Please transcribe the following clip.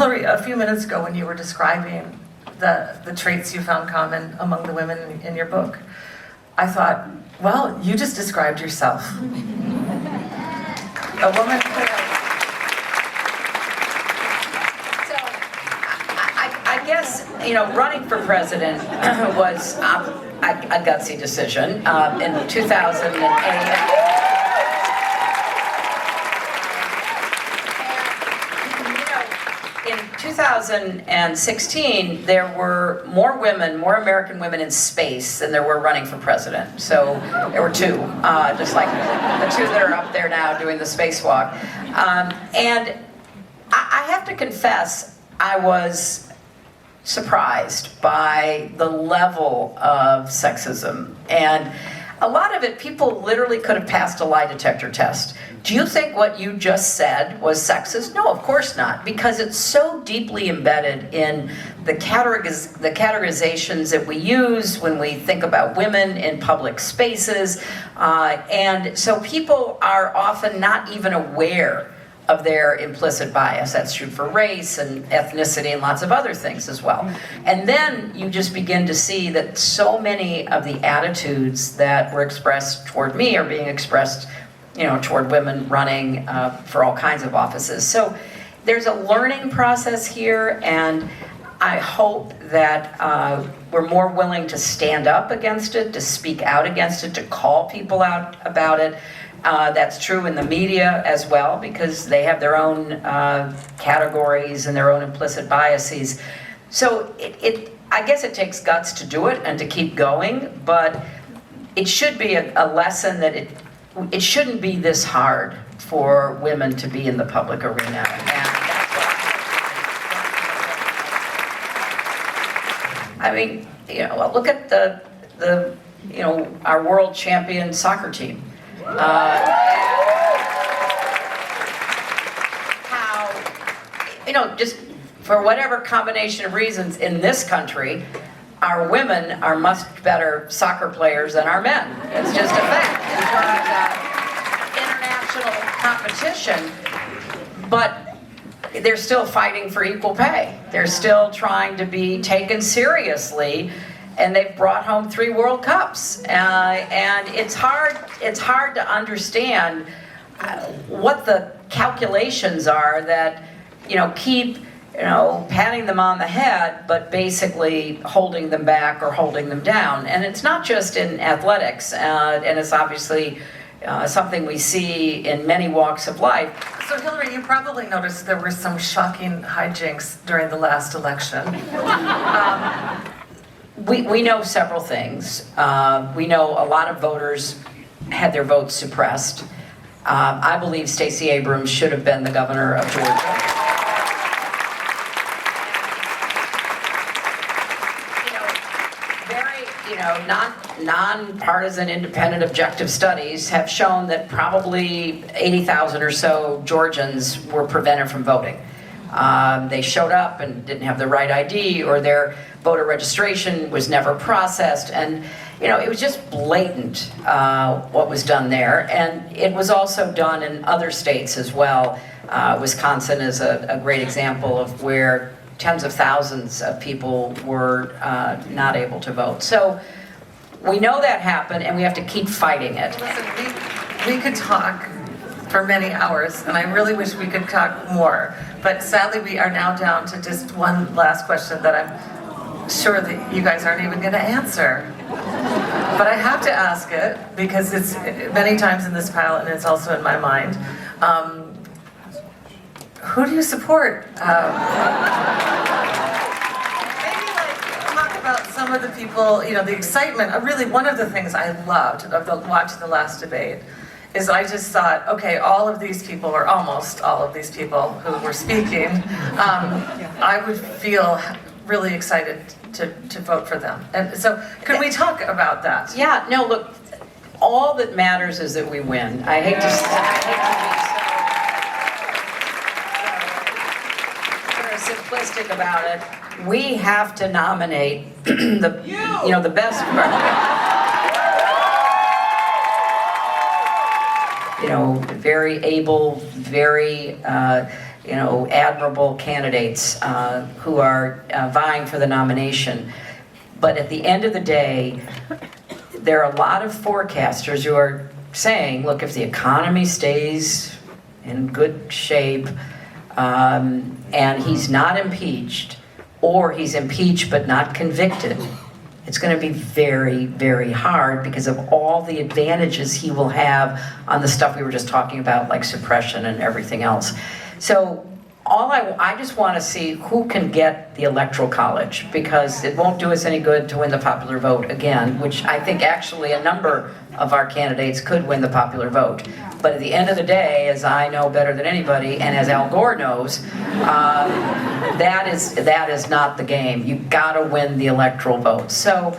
Hillary, a few minutes ago when you were describing the traits you found common among the women in your book, I thought, well, you just described yourself. A woman could have... So, I guess, running for president was a gutsy decision. In 2008, in 2016, there were more women, more American women in space than there were running for president. So there were two, just like the two that are up there now doing the spacewalk. And I have to confess, I was surprised by the level of sexism. And a lot of it, people literally could have passed a lie detector test. Do you think what you just said was sexist? No, of course not, because it's so deeply embedded in the categorizations that we use when we think about women in public spaces. And so people are often not even aware of their implicit bias. That's true for race and ethnicity and lots of other things as well. And then you just begin to see that so many of the attitudes that were expressed toward me are being expressed, toward women running for all kinds of offices. So there's a learning process here, and I hope that we're more willing to stand up against it, to speak out against it, to call people out about it. That's true in the media as well, because they have their own categories and their own implicit biases. So I guess it takes guts to do it and to keep going, but it should be a lesson that it shouldn't be this hard for women to be in the public arena. And that's what I mean, look at the our world champion soccer team. How, just for whatever combination of reasons in this country, our women are much better soccer players than our men. It's just a fact in terms of international competition, but they're still fighting for equal pay. They're still trying to be taken seriously, and they've brought home 3 World Cups. And it's hard to understand what the calculations are that, keep, patting them on the head, but basically holding them back or holding them down. And it's not just in athletics, and it's obviously something we see in many walks of life. So Hillary, you probably noticed there were some shocking hijinks during the last election. We know several things. We know a lot of voters had their votes suppressed. I believe Stacey Abrams should have been the governor of Georgia. Non-partisan, independent, objective studies have shown that probably 80,000 or so Georgians were prevented from voting. They showed up and didn't have the right ID, or their voter registration was never processed, and it was just blatant what was done there. And it was also done in other states as well. Wisconsin is a great example of where tens of thousands of people were not able to vote. So we know that happened, and we have to keep fighting it. Listen, we could talk for many hours, and I really wish we could talk more. But sadly, we are now down to just one last question that I'm sure that you guys aren't even going to answer. But I have to ask it, because it's many times in this panel, and it's also in my mind. Who do you support? About some of the people, the excitement. Really, one of the things I loved of watching the last debate is I just thought, okay, all of these people, or almost all of these people who were speaking, I would feel really excited to vote for them. And so, can we talk about that? Yeah. No. Look, all that matters is that we win. I hate to be so simplistic about it. We have to nominate the best, very able, very admirable candidates who are vying for the nomination. But at the end of the day, there are a lot of forecasters who are saying, look, if the economy stays in good shape and he's not impeached, or he's impeached but not convicted, it's going to be very, very hard because of all the advantages he will have on the stuff we were just talking about, like suppression and everything else. So I just want to see who can get the Electoral College, because it won't do us any good to win the popular vote again, which I think actually a number of our candidates could win the popular vote. But at the end of the day, as I know better than anybody, and as Al Gore knows, that is not the game. You've got to win the electoral vote. So